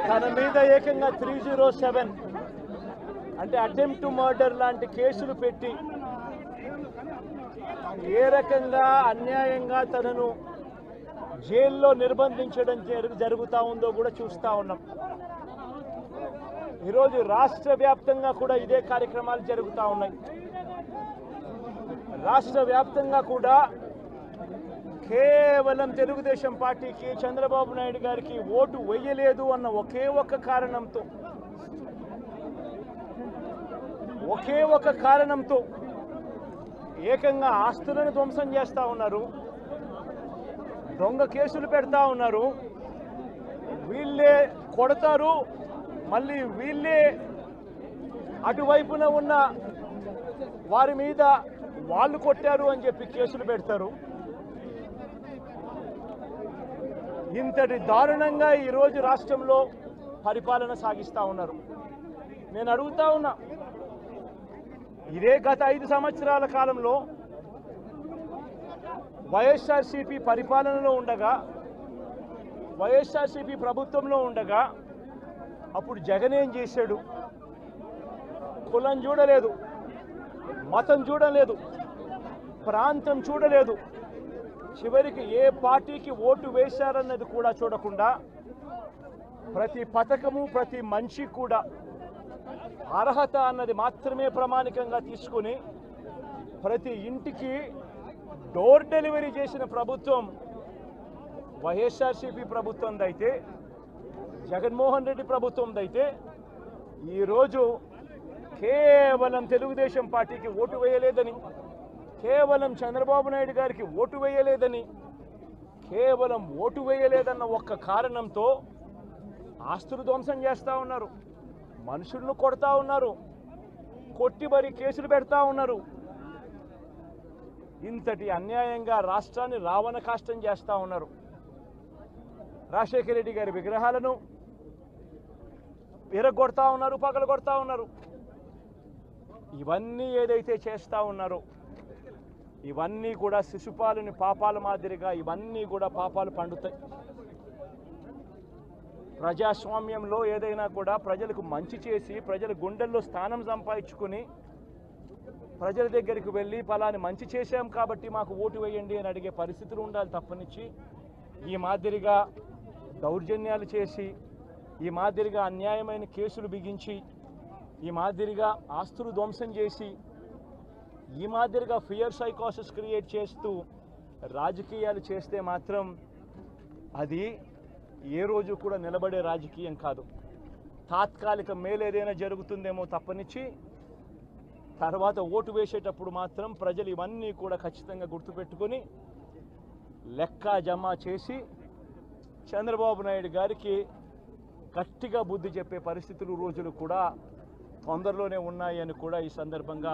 తన మీద ఏకంగా 307 అంటే అటెంప్ట్ టు మర్డర్ లాంటి కేసులు పెట్టి ఏ రకంగా అన్యాయంగా తనను జైల్లో నిర్బంధించడం జరుగుతూ ఉందో కూడా చూస్తూ ఉన్నాం. ఈరోజు రాష్ట్ర వ్యాప్తంగా కూడా ఇదే కార్యక్రమాలు జరుగుతూ ఉన్నాయి. రాష్ట్ర వ్యాప్తంగా కూడా కేవలం తెలుగుదేశం పార్టీకి చంద్రబాబు నాయుడు గారికి ఓటు వేయలేదు అన్న ఒకే ఒక కారణంతో ఏకంగా ఆస్తులను ధ్వంసం చేస్తూ ఉన్నారు, దొంగ కేసులు పెడతా ఉన్నారు. వీళ్ళే కొడతారు, మళ్ళీ వీళ్ళే అటువైపున ఉన్న వారి మీద వాళ్ళు కొట్టారు అని చెప్పి కేసులు పెడతారు. ఇంతటి దారుణంగా ఈరోజు రాష్ట్రంలో పరిపాలన సాగిస్తూ ఉన్నారు. నేను అడుగుతా ఉన్నా, ఇదే గత 5 సంవత్సరాల కాలంలో వైఎస్ఆర్సీపీ పరిపాలనలో ఉండగా, వైఎస్ఆర్సీపీ ప్రభుత్వంలో ఉండగా అప్పుడు జగన్ ఏం చేశాడు? కులం చూడలేదు, మతం చూడలేదు, ప్రాంతం చూడలేదు, చివరికి ఏ పార్టీకి ఓటు వేశారన్నది కూడా చూడకుండా ప్రతి పథకము ప్రతి మనిషి కూడా అర్హత అన్నది మాత్రమే ప్రామాణికంగా తీసుకుని ప్రతి ఇంటికి డోర్ డెలివరీ చేసిన ప్రభుత్వం వైఎస్ఆర్సీపీ ప్రభుత్వందైతే, జగన్మోహన్ రెడ్డి ప్రభుత్వందైతే ఈరోజు కేవలం తెలుగుదేశం పార్టీకి ఓటు వేయలేదని, కేవలం చంద్రబాబు నాయుడు గారికి ఓటు వేయలేదని, కేవలం ఓటు వేయలేదన్న ఒక్క కారణంతో ఆస్తులు ధ్వంసం చేస్తూ ఉన్నారు, మనుషులను కొడతా ఉన్నారు, కొట్టి మరి కేసులు పెడతా ఉన్నారు. ఇంతటి అన్యాయంగా రాష్ట్రాన్ని రావణ కాష్టం చేస్తూ ఉన్నారు. రాజశేఖర రెడ్డి గారి విగ్రహాలను విరగొడతా ఉన్నారు, పగలగొడతా ఉన్నారు. ఇవన్నీ ఏదైతే చేస్తూ ఉన్నారో ఇవన్నీ కూడా శిశుపాలుని పాపాల మాదిరిగా ఇవన్నీ కూడా పాపాలు పండుతాయి. ప్రజాస్వామ్యంలో ఏదైనా కూడా ప్రజలకు మంచి చేసి ప్రజల గుండెల్లో స్థానం సంపాదించుకుని ప్రజల దగ్గరికి వెళ్ళి ఫలాని మంచి చేశాం కాబట్టి మాకు ఓటు వేయండి అని అడిగే పరిస్థితులు ఉండాలి తప్పనిచ్చి ఈ మాదిరిగా దౌర్జన్యాలు చేసి, ఈ మాదిరిగా అన్యాయమైన కేసులు బిగించి, ఈ మాదిరిగా ఆస్తులు ధ్వంసం చేసి, ఈ మాదిరిగా ఫియర్ సైకోసిస్ క్రియేట్ చేస్తూ రాజకీయాలు చేస్తే మాత్రం అది ఏ రోజు కూడా నిలబడే రాజకీయం కాదు. తాత్కాలిక మేలేదైనా జరుగుతుందేమో తప్పనిచ్చి తర్వాత ఓటు వేసేటప్పుడు మాత్రం ప్రజలు ఇవన్నీ కూడా ఖచ్చితంగా గుర్తుపెట్టుకొని లెక్క జమ చేసి చంద్రబాబు నాయుడు గారికి గట్టిగా బుద్ధి చెప్పే పరిస్థితులు రోజులు కూడా తొందరలోనే ఉన్నాయని కూడా ఈ సందర్భంగా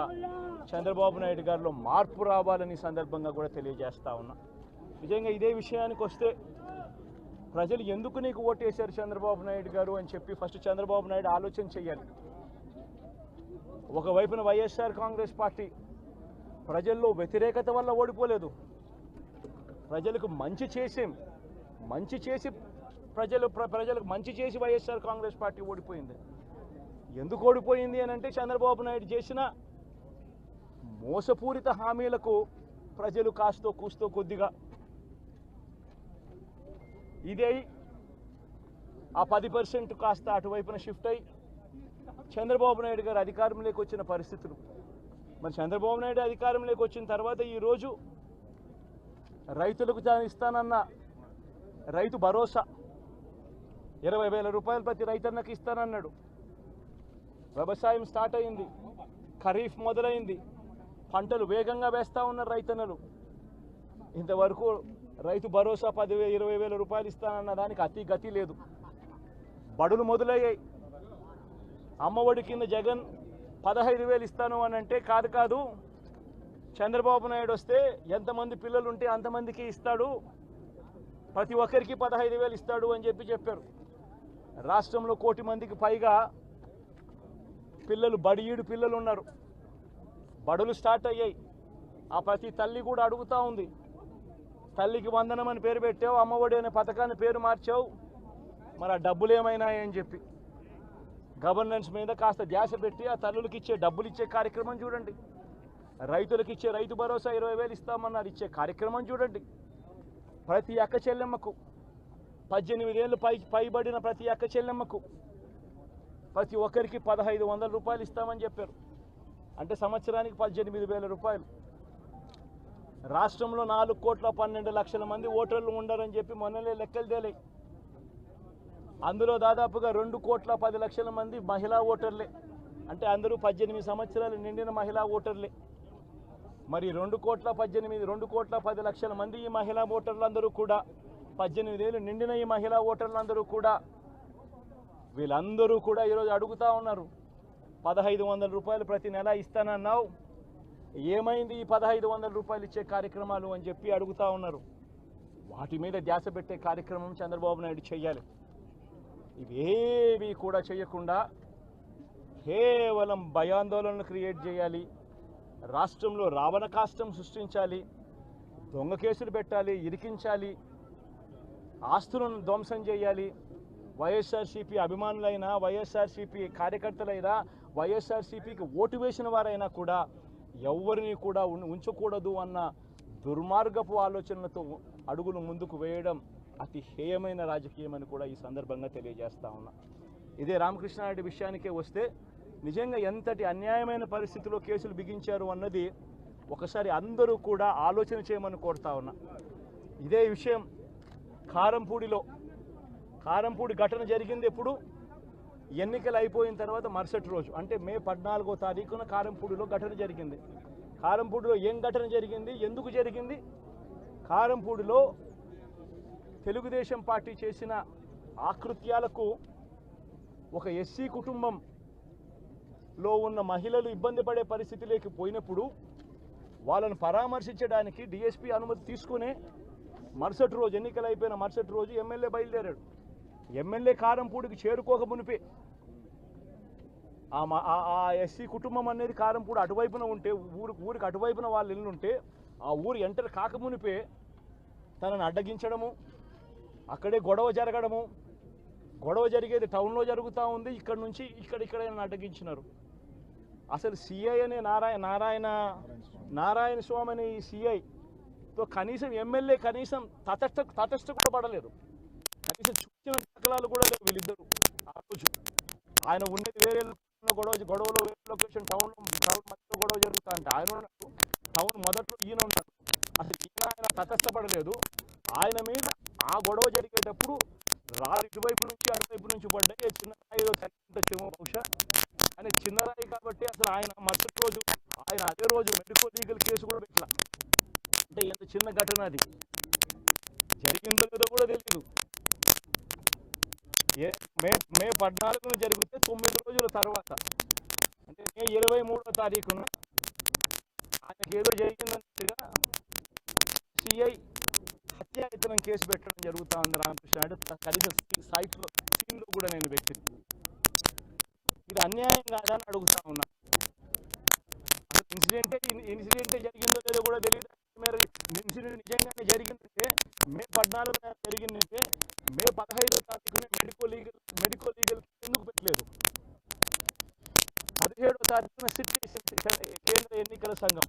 చంద్రబాబు నాయుడు గారిలో మార్పు రావాలని సందర్భంగా కూడా తెలియజేస్తా ఉన్నా. నిజంగా ఇదే విషయానికి వస్తే ప్రజలు ఎందుకు నీకు ఓటేశారు చంద్రబాబు నాయుడు గారు అని చెప్పి ఫస్ట్ చంద్రబాబు నాయుడు ఆలోచన చేయాలి. ఒకవైపున వైఎస్ఆర్ కాంగ్రెస్ పార్టీ ప్రజల్లో వ్యతిరేకత వల్ల ఓడిపోలేదు, ప్రజలకు మంచి చేసి ప్రజలకు మంచి చేసి వైఎస్ఆర్ కాంగ్రెస్ పార్టీ ఓడిపోయింది. ఎందుకు ఓడిపోయింది అని అంటే చంద్రబాబు నాయుడు చేసిన మోసపూరిత హామీలకు ప్రజలు కాస్తో కూస్తో కొద్దిగా ఇదే ఆ 10% కాస్త అటువైపున షిఫ్ట్ అయ్యి చంద్రబాబు నాయుడు గారు అధికారంలోకి వచ్చిన పరిస్థితులు. మరి చంద్రబాబు నాయుడు అధికారంలోకి వచ్చిన తర్వాత ఈరోజు రైతులకు ఇస్తానన్న రైతు భరోసా 20,000 రూపాయలు ప్రతి రైతన్నకి ఇస్తానన్నాడు. వ్యవసాయం స్టార్ట్ అయింది, ఖరీఫ్ మొదలైంది, పంటలు వేగంగా వేస్తూ ఉన్నారు రైతన్నలు. ఇంతవరకు రైతు భరోసా 10,000-20,000 రూపాయలు ఇస్తానన్న దానికి అతి గతి లేదు. బడులు మొదలయ్యాయి. అమ్మఒడి కింద జగన్ 15,000 ఇస్తాను అని అంటే కాదు చంద్రబాబు నాయుడు వస్తే ఎంతమంది పిల్లలు ఉంటే అంతమందికి ఇస్తాడు, ప్రతి ఒక్కరికి 15,000 ఇస్తాడు అని చెప్పారు. రాష్ట్రంలో 1 కోటి మందికి పైగా బడియీడు పిల్లలు ఉన్నారు. బడులు స్టార్ట్ అయ్యాయి. ఆ ప్రతి తల్లి కూడా అడుగుతూ ఉంది, తల్లికి వందనం అని పేరు పెట్టావు, అమ్మఒడి అనే పథకాన్ని పేరు మార్చావు, మరి ఆ డబ్బులు ఏమైనాయని చెప్పి గవర్నెన్స్ మీద కాస్త ధ్యాస పెట్టి ఆ తల్లులకి ఇచ్చే డబ్బులు ఇచ్చే కార్యక్రమం చూడండి. రైతులకు ఇచ్చే రైతు భరోసా 20,000 ఇస్తామన్నారు, ఇచ్చే కార్యక్రమం చూడండి. ప్రతి అక్క చెల్లెమ్మకు 18 ఏళ్ళు పైబడిన ప్రతి అక్క చెల్లెమ్మకు ప్రతి ఒక్కరికి 1,500 రూపాయలు ఇస్తామని చెప్పారు. అంటే సంవత్సరానికి 18,000 రూపాయలు. రాష్ట్రంలో 4,12,00,000 మంది ఓటర్లు ఉండరని చెప్పి మొన్ననే లెక్కలు తేలాయి. అందులో దాదాపుగా 2,10,00,000 మంది మహిళా ఓటర్లే. అంటే అందరూ 18 సంవత్సరాలు నిండిన మహిళా ఓటర్లే. మరి 2,10,00,000 మంది ఈ మహిళా ఓటర్లందరూ కూడా 18 ఏళ్ళు నిండిన ఈ మహిళా ఓటర్లందరూ కూడా వీళ్ళందరూ కూడా ఈరోజు అడుగుతూ ఉన్నారు, 1,500 రూపాయలు ప్రతి నెల ఇస్తానన్నావు, ఏమైంది ఈ 1,500 రూపాయలు ఇచ్చే కార్యక్రమాలు అని చెప్పి అడుగుతూ ఉన్నారు. వాటి మీద ధ్యాస పెట్టే కార్యక్రమం చంద్రబాబు నాయుడు చేయాలి. ఇవేవి కూడా చేయకుండా కేవలం భయాందోళనలు క్రియేట్ చేయాలి, రాష్ట్రంలో రావణ కాష్టం సృష్టించాలి, దొంగ కేసులు పెట్టాలి, ఇరికించాలి, ఆస్తులను ధ్వంసం చేయాలి. వైఎస్ఆర్సీపీ అభిమానులైనా, వైఎస్ఆర్సీపీ కార్యకర్తలైనా, వైఎస్ఆర్సీపీకి ఓటు వేసిన వారైనా కూడా ఎవరిని కూడా ఉంచకూడదు అన్న దుర్మార్గపు ఆలోచనలతో అడుగులు ముందుకు వేయడం అతి హేయమైన రాజకీయం అని కూడా ఈ సందర్భంగా తెలియజేస్తా ఉన్నా. ఇదే రామకృష్ణారెడ్డి విషయానికే వస్తే నిజంగా ఎంతటి అన్యాయమైన పరిస్థితిలో కేసులు బిగించారు అన్నది ఒకసారి అందరూ కూడా ఆలోచన చేయమని కోరుతా ఉన్నా. ఇదే విషయం కారంపూడి ఘటన జరిగింది ఎప్పుడు? ఎన్నికలు అయిపోయిన తర్వాత మరుసటి రోజు, అంటే మే 14వ తారీఖున కారంపూడిలో ఘటన జరిగింది. కారంపూడిలో ఏం ఘటన జరిగింది, ఎందుకు జరిగింది? కారంపూడిలో తెలుగుదేశం పార్టీ చేసిన ఆకృత్యాలకు ఒక ఎస్సీ కుటుంబంలో ఉన్న మహిళలు ఇబ్బంది పడే పరిస్థితిలోకి పోయినప్పుడు వాళ్ళను పరామర్శించడానికి డిఎస్పీ అనుమతి తీసుకునే మరుసటి రోజు, ఎన్నికలు అయిపోయిన మరుసటి రోజు ఎమ్మెల్యే బయలుదేరాడు. ఎమ్మెల్యే కారంపూడికి చేరుకోక మునిపే ఆ ఎస్సీ కుటుంబం అనేది కారంపూడి అటువైపున ఉంటే, ఊరికి అటువైపున వాళ్ళు ఇల్లుంటే ఆ ఊరు ఎంటర్ కాకమునిపే తనను అడ్డగించడము, అక్కడే గొడవ జరగడము, గొడవ జరిగేది టౌన్లో జరుగుతూ ఉంది, ఇక్కడ నుంచి ఇక్కడ అడ్డగించినారు. అసలు సిఐ అనే నారాయణ స్వామి అనే ఈ సిఐతో కనీసం ఎమ్మెల్యే కనీసం తటస్థ కూడా పడలేదు. కనీసం చూసిన దాఖలాలు కూడా లేవు వీళ్ళిద్దరు. ఆ రోజు ఆయన ఉండేది వేరే గొడవలో వేరే లొకేషన్, టౌన్ మధ్యలో గొడవ జరుగుతా అంటే ఆయన ఉన్నాడు, టౌన్ మొదట్లో ఈయన ఉన్నాడు. అసలు ఆయన తటస్థపడలేదు. ఆయన మీద ఆ గొడవ జరిగేటప్పుడు ఇటువైపు నుంచి అటువైపు నుంచి పడ్డాయి. చిన్న రాయి ఏదో తగ్గించచ్చేమో బహుశా, కానీ చిన్న రాయి కాబట్టి అసలు ఆయన మరుసటి రోజు ఆయన అదే రోజు మెడికల్ లీగల్ కేసు కూడా పెట్టాల. అంటే ఎంత చిన్న ఘటన అది, జరిగిందో లేదో కూడా తెలియదు. మే 14న జరిగితే 9 రోజుల తర్వాత, అంటే మే 23వ తారీఖున ఆయనకి ఏదో జరిగిందన్నట్టుగా సిఐ హత్యాయత్నం కేసు పెట్టడం జరుగుతూ ఉంది రామకృష్ణ. కనీసం సీన్లో కూడా నేను పెట్టింది. ఇది అన్యాయం కాదా అని అడుగుతా ఉన్నా. ఇన్సిడెంటే జరిగిందో లేదో కూడా తెలియదు. మరి ఇన్సిడెంట్ నిజంగానే జరిగిందంటే మే 14న జరిగిందంటే మే 15వ తారీఖున మెడికల్ లీగల్ ఎందుకు పెట్టలేదు? 17వ తారీఖున కేంద్ర ఎన్నికల సంఘం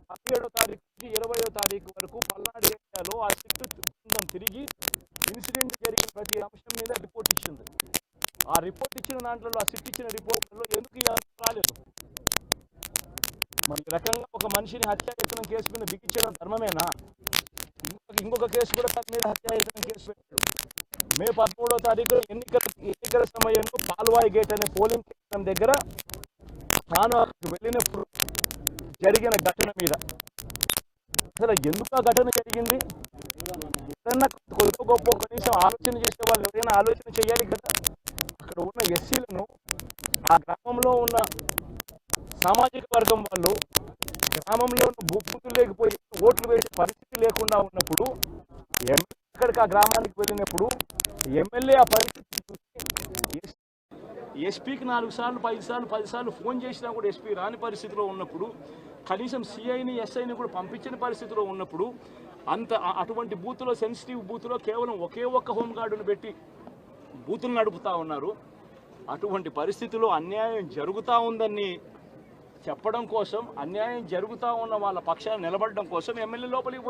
17వ తారీఖు నుంచి 20వ తారీఖు వరకు పల్నాడు ఏరియాలో ఆ సిట్ బృందం తిరిగి ఇన్సిడెంట్ జరిగిన ప్రతి అంశం మీద రిపోర్ట్ ఇచ్చింది. ఆ రిపోర్ట్ ఇచ్చిన దాంట్లో, ఆ సిట్ ఇచ్చిన రిపోర్ట్లో ఎందుకు రాలేదు? మరి ఈ రకంగా ఒక మనిషిని హత్యాయత్నం కేసు మీద బిగించడం ధర్మమేనా? ఇంకొక కేసు కూడా తన మీద హత్యాయత్నం కేసు పెట్టాడు. మే 13వ తారీఖు ఎన్నికల సమయంలో పాల్వాయి గేట్ అనే పోలింగ్ కేంద్రం దగ్గర తాను వెళ్ళినప్పుడు జరిగిన ఘటన మీద అసలు ఎందుకు ఆ ఘటన జరిగింది? ఏదన్నా కొద్ది గొప్ప కనీసం ఆలోచన చేసే వాళ్ళు ఎవరైనా ఆలోచన చేయాలి కదా. అక్కడ ఉన్న ఎస్సీలను, ఆ గ్రామంలో ఉన్న సామాజిక వర్గం వాళ్ళు గ్రామంలో ఉన్న బూతులు లేకపోయి ఓట్లు వేసే పరిస్థితి లేకుండా ఉన్నప్పుడు ఎక్కడికి ఆ గ్రామానికి వెళ్ళినప్పుడు ఎమ్మెల్యే ఆ పరిస్థితి ఎస్పీకి 4 సార్లు 5 సార్లు 10 సార్లు ఫోన్ చేసినా కూడా ఎస్పీ రాని పరిస్థితిలో ఉన్నప్పుడు, కనీసం సిఐని ఎస్ఐని కూడా పంపించిన పరిస్థితిలో ఉన్నప్పుడు, అటువంటి బూత్లో, సెన్సిటివ్ బూత్లో కేవలం ఒకే ఒక్క హోంగార్డును పెట్టి బూతులు నడుపుతూ ఉన్నారు. అటువంటి పరిస్థితుల్లో అన్యాయం జరుగుతూ ఉందని చెప్పడం కోసం, అన్యాయం జరుగుతూ ఉన్న వాళ్ళ పక్షాన్ని నిలబడడం కోసం ఎమ్మెల్యే లోపలికి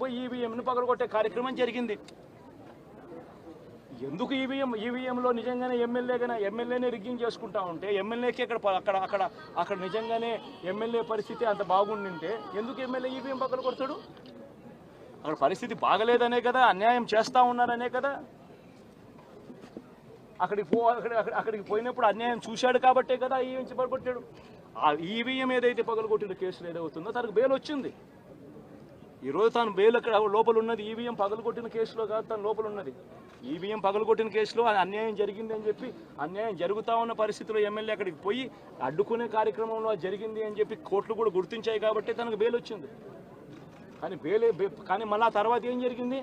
పోయి ఈవీఎంను పగలగొట్టే కార్యక్రమం జరిగింది. ఎందుకు ఈవీఎంలో నిజంగానే ఎమ్మెల్యేనే రిగ్గింగ్ చేసుకుంటా ఉంటే, ఎమ్మెల్యేకి అక్కడ నిజంగానే ఎమ్మెల్యే పరిస్థితి అంత బాగుండింటే ఎందుకు ఎమ్మెల్యే ఈవీఎం పగలగొడతాడు? అక్కడ పరిస్థితి బాగలేదనే కదా, అన్యాయం చేస్తూ ఉన్నారనే కదా. అక్కడికి పోయినప్పుడు అన్యాయం చూశాడు కాబట్టే కదా ఈవీఎం పగలగొట్టాడు. ఆ ఈవీఎం ఏదైతే పగలగొట్టిన కేసులు ఏదవుతుందో తనకు బెయిల్ వచ్చింది. ఈరోజు తాను బెయిల్ అక్కడ లోపల ఉన్నది ఈవీఎం పగలగొట్టిన కేసులో కాదు, తను లోపల ఉన్నది. ఈవీఎం పగలగొట్టిన కేసులో అన్యాయం జరిగింది అని చెప్పి, అన్యాయం జరుగుతూ ఉన్న పరిస్థితిలో ఎమ్మెల్యే అక్కడికి పోయి అడ్డుకునే కార్యక్రమంలో జరిగింది అని చెప్పి కోర్టులు కూడా గుర్తించాయి కాబట్టి తనకు బెయిల్ వచ్చింది. కానీ మళ్ళీ ఆ తర్వాత ఏం జరిగింది?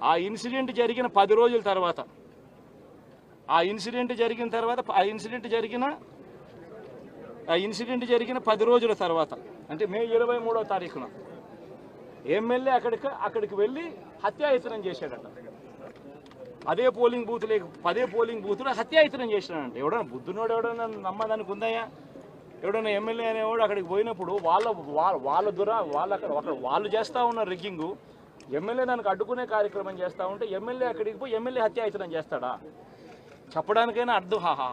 ఆ ఇన్సిడెంట్ జరిగిన 10 రోజుల తర్వాత, ఆ ఇన్సిడెంట్ జరిగిన 10 రోజుల తర్వాత అంటే మే 23వ తారీఖున ఎమ్మెల్యే అక్కడికి వెళ్ళి హత్యాయత్నం చేశాడట. అదే పోలింగ్ బూత్లో హత్యాయత్నం చేశాడంట. ఎవడన్నా బుద్ధునోడు ఎవడన్నా నమ్మదానికి ఉందయ్యా? ఎవడన్నా ఎమ్మెల్యే అనేవాడు అక్కడికి పోయినప్పుడు వాళ్ళు చేస్తూ ఉన్న రిగ్గింగు, ఎమ్మెల్యే దానికి అడ్డుకునే కార్యక్రమం చేస్తూ ఉంటే ఎమ్మెల్యే అక్కడికి పోయి ఎమ్మెల్యే హత్యాయత్నం చేస్తాడా? చెప్పడానికైనా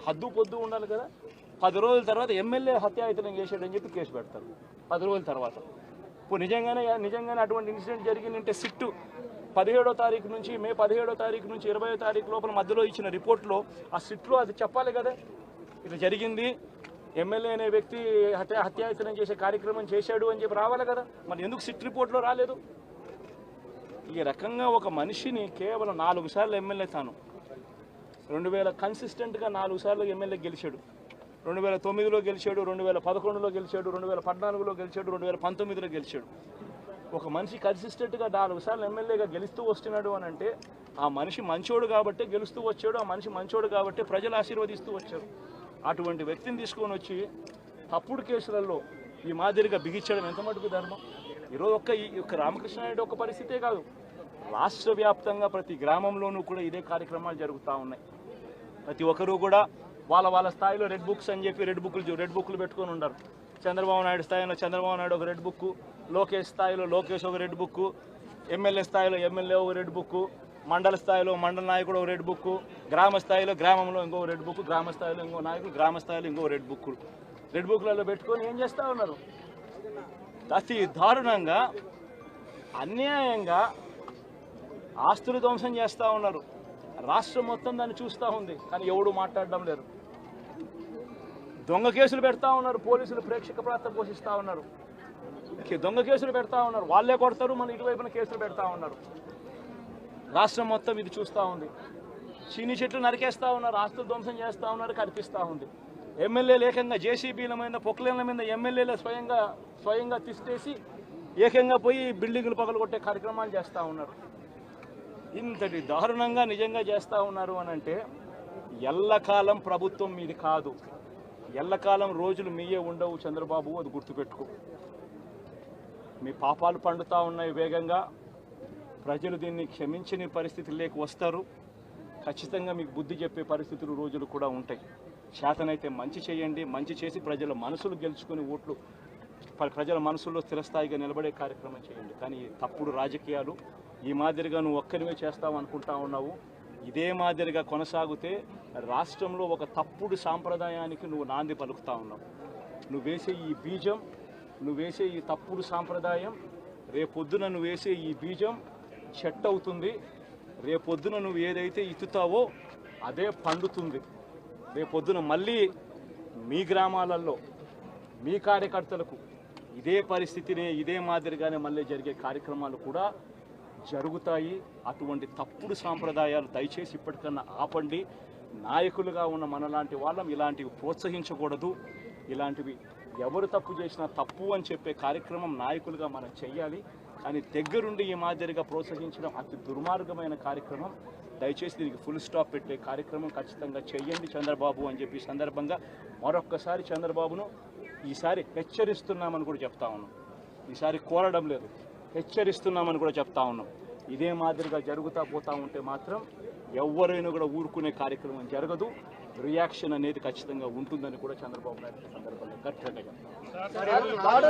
హద్దు పొద్దు ఉండాలి కదా. 10 రోజుల తర్వాత ఎమ్మెల్యే హత్యాయత్నం చేశాడని చెప్పి కేసు పెడతారు 10 రోజుల తర్వాత. ఇప్పుడు నిజంగానే అటువంటి ఇన్సిడెంట్ జరిగిందంటే సిట్టు 17వ తారీఖు నుంచి మే 17వ తారీఖు నుంచి 20వ తారీఖు లోపల మధ్యలో ఇచ్చిన రిపోర్ట్లో ఆ సిట్లో అది చెప్పాలి కదా, ఇట్లా జరిగింది, ఎమ్మెల్యే అనే వ్యక్తి హత్యాయత్నం చేసే కార్యక్రమం చేశాడు అని చెప్పి రావాలి కదా. మరి ఎందుకు సిట్ రిపోర్ట్లో రాలేదు? ఈ రకంగా ఒక మనిషిని కేవలం 4 సార్లు ఎమ్మెల్యే తాను 2000 కన్సిస్టెంట్గా 4 సార్లు ఎమ్మెల్యే గెలిచాడు. 2009లో గెలిచాడు, 2011లో గెలిచాడు, 2014లో గెలిచాడు, 2019లో గెలిచాడు. ఒక మనిషి కన్సిస్టెంట్గా 4 సార్లు ఎమ్మెల్యేగా గెలుస్తూ వస్తున్నాడు అని అంటే ఆ మనిషి మంచోడు కాబట్టి గెలుస్తూ వచ్చాడు, ఆ మనిషి మంచోడు కాబట్టి ప్రజలు ఆశీర్వదిస్తూ వచ్చారు. అటువంటి వ్యక్తిని తీసుకొని వచ్చి తప్పుడు కేసులలో ఈ మాదిరిగా బిగించడం ఎంత మటుకు ధర్మం? ఈరోజు ఒక్క రామకృష్ణారెడ్డి ఒక్క పరిస్థితే కాదు, రాష్ట్ర వ్యాప్తంగా ప్రతి గ్రామంలోనూ కూడా ఇదే కార్యక్రమాలు జరుగుతూ ఉన్నాయి. ప్రతి ఒక్కరూ కూడా వాళ్ళ స్థాయిలో రెడ్ బుక్స్ అని చెప్పి రెడ్ బుక్లు పెట్టుకొని ఉన్నారు. చంద్రబాబు నాయుడు స్థాయిలో చంద్రబాబు నాయుడు ఒక రెడ్ బుక్, లోకేష్ స్థాయిలో లోకేష్ ఒక రెడ్ బుక్, ఎమ్మెల్యే స్థాయిలో ఎమ్మెల్యే ఒక రెడ్ బుక్, మండల స్థాయిలో మండల నాయకుడు ఒక రెడ్ బుక్, గ్రామ స్థాయిలో గ్రామంలో ఇంకో రెడ్ బుక్, గ్రామ స్థాయిలో ఇంకో నాయకుడు, గ్రామ స్థాయిలో ఇంకో రెడ్ బుక్లలో పెట్టుకొని ఏం చేస్తూ ఉన్నారు? అతి దారుణంగా అన్యాయంగా ఆస్తులు ధ్వంసం చేస్తూ ఉన్నారు. రాష్ట్రం మొత్తం దాన్ని చూస్తూ ఉంది, కానీ ఎవడు మాట్లాడడం లేదు. దొంగ కేసులు పెడతా ఉన్నారు, పోలీసులు ప్రేక్షక పాత్ర పోషిస్తూ ఉన్నారు. దొంగ కేసులు పెడతా ఉన్నారు, వాళ్ళే కొడతారు, మన ఇటువైపున కేసులు పెడతా ఉన్నారు. రాష్ట్రం మొత్తం ఇది చూస్తూ ఉంది. చీని చెట్లు నరికేస్తూ ఉన్నారు, ఆస్తులు ధ్వంసం చేస్తూ ఉన్నారు, కనిపిస్తూ ఉంది. ఎమ్మెల్యేలు ఏకంగా జేసీబీల మీద పొక్లైన్ల మీద ఎమ్మెల్యేలు స్వయంగా తీసేసి ఏకంగా పోయి బిల్డింగులు పగలగొట్టే కార్యక్రమాలు చేస్తూ ఉన్నారు. ఇంతటి దారుణంగా నిజంగా చేస్తూ ఉన్నారు అని అంటే ఎల్లకాలం ప్రభుత్వం మీది కాదు, ఎల్లకాలం రోజులు మీయే ఉండవు చంద్రబాబు, అది గుర్తుపెట్టుకో. మీ పాపాలు పండుతూ ఉన్నాయి వేగంగా. ప్రజలు దీన్ని క్షమించని పరిస్థితి లేక వస్తారు. ఖచ్చితంగా మీకు బుద్ధి చెప్పే పరిస్థితులు రోజులు కూడా ఉంటాయి. శాతనైతే మంచి చేయండి, మంచి చేసి ప్రజల మనసులు గెలుచుకుని ఓట్లు ప్రజల మనసుల్లో స్థిరస్థాయిగా నిలబడే కార్యక్రమం చేయండి. కానీ తప్పుడు రాజకీయాలు ఈ మాదిరిగా నువ్వు ఒక్కరివే చేస్తావు అనుకుంటా ఉన్నావు. ఇదే మాదిరిగా కొనసాగితే రాష్ట్రంలో ఒక తప్పుడు సాంప్రదాయానికి నువ్వు నాంది పలుకుతా ఉన్నావు. నువ్వు వేసే ఈ బీజం, నువ్వు వేసే ఈ తప్పుడు సాంప్రదాయం, రేపొద్దున నువ్వు వేసే ఈ బీజం చెట్టు అవుతుంది. రేపొద్దున నువ్వు ఏదైతే ఇత్తుతావో అదే పండుతుంది. రేపొద్దున మళ్ళీ మీ గ్రామాలలో మీ కార్యకర్తలకు ఇదే పరిస్థితిని ఇదే మాదిరిగానే మళ్ళీ జరిగే కార్యక్రమాలు కూడా జరుగుతాయి. అటువంటి తప్పుడు సాంప్రదాయాలు దయచేసి ఇప్పటికన్నా ఆపండి. నాయకులుగా ఉన్న మనలాంటి వాళ్ళం ఇలాంటివి ప్రోత్సహించకూడదు. ఇలాంటివి ఎవరు తప్పు చేసినా తప్పు అని చెప్పే కార్యక్రమం నాయకులుగా మనం చెయ్యాలి. కానీ దగ్గరుండి ఈ మాదిరిగా ప్రోత్సహించడం అతి దుర్మార్గమైన కార్యక్రమం. దయచేసి దీనికి ఫుల్ స్టాప్ పెట్టే కార్యక్రమం ఖచ్చితంగా చెయ్యండి చంద్రబాబు అని చెప్పి సందర్భంగా మరొక్కసారి చంద్రబాబును ఈసారి హెచ్చరిస్తున్నామని కూడా చెప్తా ఉన్నాం. ఈసారి కోరడం లేదు, హెచ్చరిస్తున్నామని కూడా చెప్తా ఉన్నాం. ఇదే మాదిరిగా జరుగుతూ పోతూ ఉంటే మాత్రం ఎవరైనా కూడా ఊరుకునే కార్యక్రమం జరగదు. రియాక్షన్ అనేది ఖచ్చితంగా ఉంటుందని కూడా చంద్రబాబు నాయుడు సందర్భంగా గట్టిగా